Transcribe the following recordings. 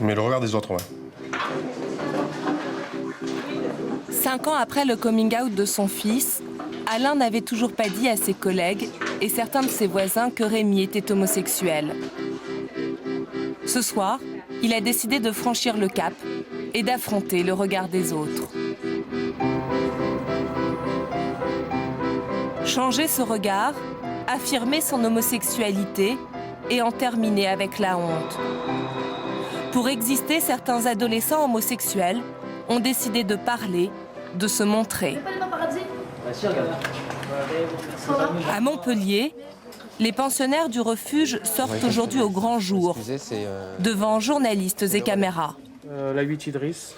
Mais le regard des autres, ouais. 5 ans après le coming out de son fils, Alain n'avait toujours pas dit à ses collègues et certains de ses voisins que Rémi était homosexuel. Ce soir, il a décidé de franchir le cap et d'affronter le regard des autres. Changer ce regard, affirmer son homosexualité et en terminer avec la honte. Pour exister, certains adolescents homosexuels ont décidé de parler, de se montrer. À Montpellier, les pensionnaires du refuge sortent aujourd'hui au grand jour, devant journalistes et caméras. La 8 Idriss.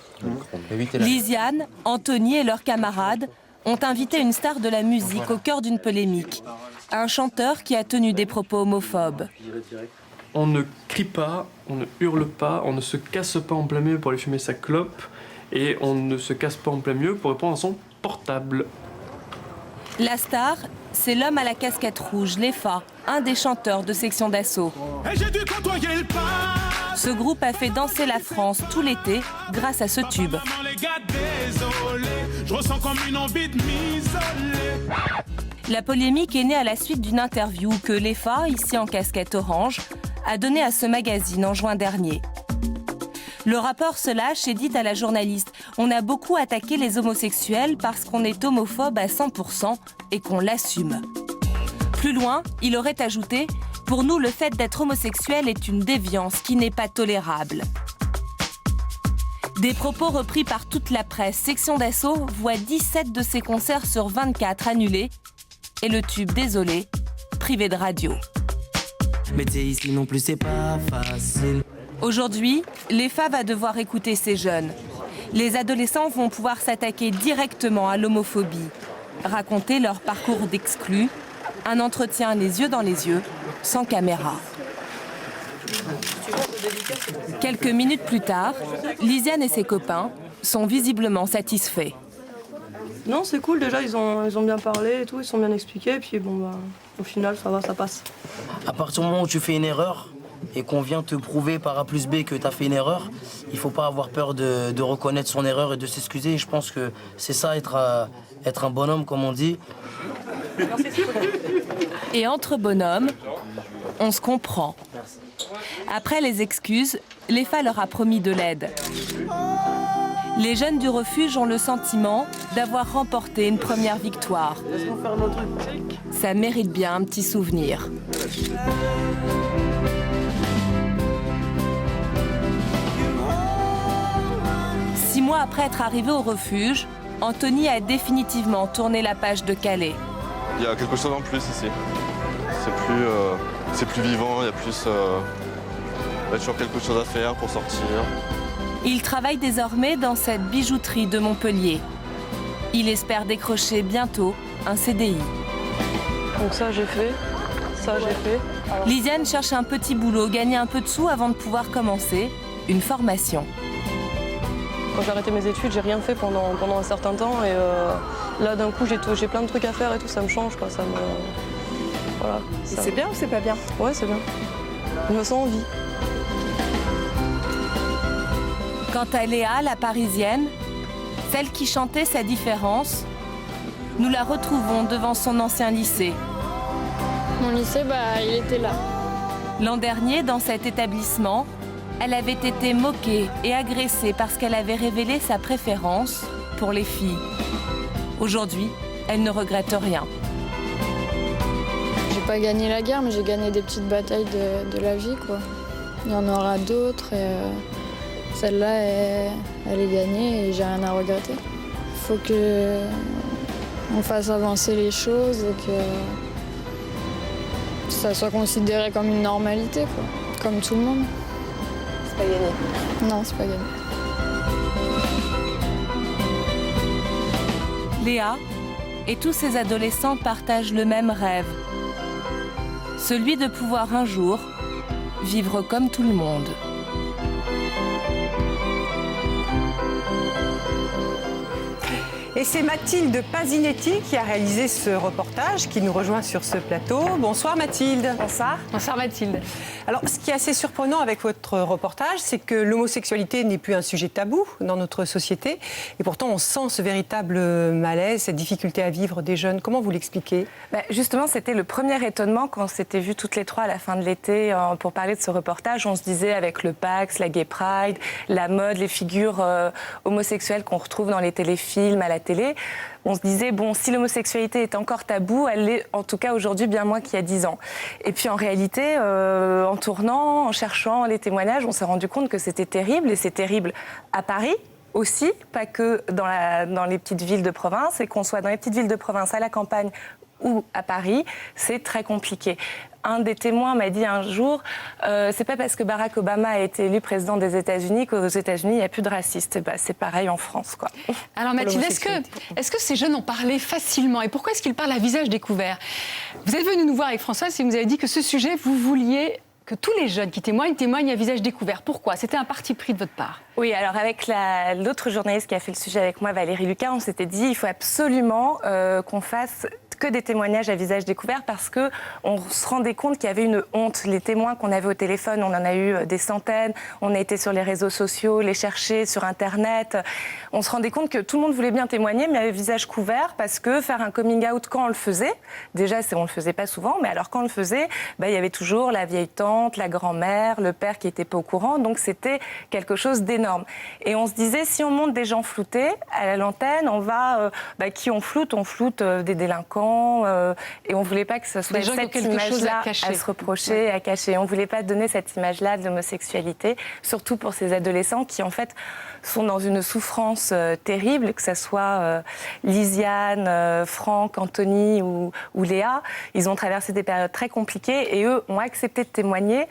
Lisiane, Anthony et leurs camarades ont invité une star de la musique au cœur d'une polémique. Un chanteur qui a tenu des propos homophobes. On ne crie pas, on ne hurle pas, on ne se casse pas en plein milieu pour aller fumer sa clope et on ne se casse pas en plein milieu pour répondre à son portable. La star, c'est l'homme à la casquette rouge, Lefa, un des chanteurs de Section d'Assaut. Ce groupe a fait danser la France tout l'été grâce à ce tube. La polémique est née à la suite d'une interview que Lefa, ici en casquette orange, a donnée à ce magazine en juin dernier. Le rappeur se lâche et dit à la journaliste « On a beaucoup attaqué les homosexuels parce qu'on est homophobe à 100% et qu'on l'assume. » Plus loin, il aurait ajouté « Pour nous, le fait d'être homosexuel est une déviance qui n'est pas tolérable. » Des propos repris par toute la presse. Section d'Assaut voit 17 de ses concerts sur 24 annulés et le tube Désolé, privé de radio. Mais t'es ici non plus, c'est pas facile. Aujourd'hui, l'EFA va devoir écouter ces jeunes. Les adolescents vont pouvoir s'attaquer directement à l'homophobie, raconter leur parcours d'exclus, un entretien les yeux dans les yeux, sans caméra. Quelques minutes plus tard, Lisiane et ses copains sont visiblement satisfaits. Non, c'est cool, déjà, ils ont bien parlé et tout, ils sont bien expliqués, et puis bon, bah, au final, ça va, ça passe. À partir du moment où tu fais une erreur et qu'on vient te prouver par A plus B que tu as fait une erreur, il faut pas avoir peur de reconnaître son erreur et de s'excuser. Et je pense que c'est ça, être un bonhomme, comme on dit. Et entre bonhommes, on se comprend. Après les excuses, l'EFA leur a promis de l'aide. Les jeunes du refuge ont le sentiment d'avoir remporté une première victoire. Ça mérite bien un petit souvenir. 6 mois après être arrivé au refuge, Anthony a définitivement tourné la page de Calais. Il y a quelque chose en plus ici. C'est plus vivant, il y a toujours quelque chose à faire pour sortir. Il travaille désormais dans cette bijouterie de Montpellier. Il espère décrocher bientôt un CDI. Donc ça, j'ai fait. Ça, j'ai fait. Lisiane cherche un petit boulot, gagner un peu de sous avant de pouvoir commencer une formation. Quand j'ai arrêté mes études, j'ai rien fait pendant un certain temps. Et là, d'un coup, j'ai plein de trucs à faire et tout, ça me change, quoi. Ça me... Voilà. C'est bien ou c'est pas bien? Ouais, c'est bien. Je me sens en vie. Quant à Léa, la parisienne, celle qui chantait sa différence, nous la retrouvons devant son ancien lycée. Mon lycée, il était là. L'an dernier, dans cet établissement, elle avait été moquée et agressée parce qu'elle avait révélé sa préférence pour les filles. Aujourd'hui, elle ne regrette rien. J'ai pas gagné la guerre, mais j'ai gagné des petites batailles de la vie, quoi. Il y en aura d'autres et celle-là, elle est gagnée et j'ai rien à regretter. Il faut qu'on fasse avancer les choses et que ça soit considéré comme une normalité, quoi. Comme tout le monde. C'est pas gagné. Non, c'est pas gagné. Léa et tous ces adolescents partagent le même rêve. Celui de pouvoir un jour vivre comme tout le monde. Et c'est Mathilde Pasinetti qui a réalisé ce reportage, qui nous rejoint sur ce plateau. Bonsoir Mathilde. Bonsoir. Bonsoir Mathilde. Alors, ce qui est assez surprenant avec votre reportage, c'est que l'homosexualité n'est plus un sujet tabou dans notre société. Et pourtant, on sent ce véritable malaise, cette difficulté à vivre des jeunes. Comment vous l'expliquez ? Justement, c'était le premier étonnement quand on s'était vus toutes les trois à la fin de l'été pour parler de ce reportage. On se disait avec le Pax, la Gay Pride, la mode, les figures homosexuelles qu'on retrouve dans les téléfilms, à la télé, on se disait, bon, si l'homosexualité est encore tabou, elle l'est en tout cas aujourd'hui bien moins qu'il y a 10 ans. Et puis en réalité, en tournant, en cherchant les témoignages, on s'est rendu compte que c'était terrible, et c'est terrible à Paris aussi, pas que dans les petites villes de province, et qu'on soit dans les petites villes de province, à la campagne ou à Paris, c'est très compliqué. Un des témoins m'a dit un jour, c'est pas parce que Barack Obama a été élu président des États-Unis qu'aux États-Unis il n'y a plus de racistes. C'est pareil en France, quoi. Alors Mathilde, est-ce que ces jeunes en parlaient facilement, et pourquoi est-ce qu'ils parlent à visage découvert ? Vous êtes venu nous voir avec Françoise et vous nous avez dit que ce sujet, vous vouliez que tous les jeunes qui témoignent à visage découvert. Pourquoi ? C'était un parti pris de votre part. Oui, alors avec l'autre journaliste qui a fait le sujet avec moi, Valérie Lucas, on s'était dit il faut absolument qu'on fasse que des témoignages à visage découvert, parce que on se rendait compte qu'il y avait une honte. Les témoins qu'on avait au téléphone, on en a eu des centaines, on a été sur les réseaux sociaux, les chercher sur Internet. On se rendait compte que tout le monde voulait bien témoigner, mais à visage couvert, parce que faire un coming out quand on le faisait, déjà on le faisait pas souvent, mais alors quand on le faisait, il y avait toujours la vieille tante, la grand-mère, le père qui était pas au courant, donc c'était quelque chose d'énorme. Et on se disait, si on monte des gens floutés à l'antenne, on va, qui on floute des délinquants, et on voulait pas que ce soit cette image-là à se reprocher, à cacher. On voulait pas donner cette image-là de l'homosexualité, surtout pour ces adolescents qui en fait sont dans une souffrance terrible, que ce soit Lisiane, Franck, Anthony ou Léa. Ils ont traversé des périodes très compliquées et eux ont accepté de témoigner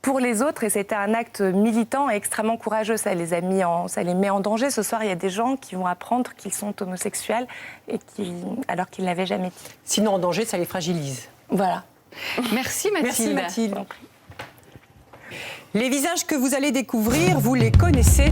pour les autres, et c'était un acte militant et extrêmement courageux. Ça les met en danger. Ce soir, il y a des gens qui vont apprendre qu'ils sont homosexuels alors qu'ils ne l'avaient jamais dit. Sinon, en danger, ça les fragilise. Voilà. Merci Mathilde. Merci Mathilde. Les visages que vous allez découvrir, vous les connaissez.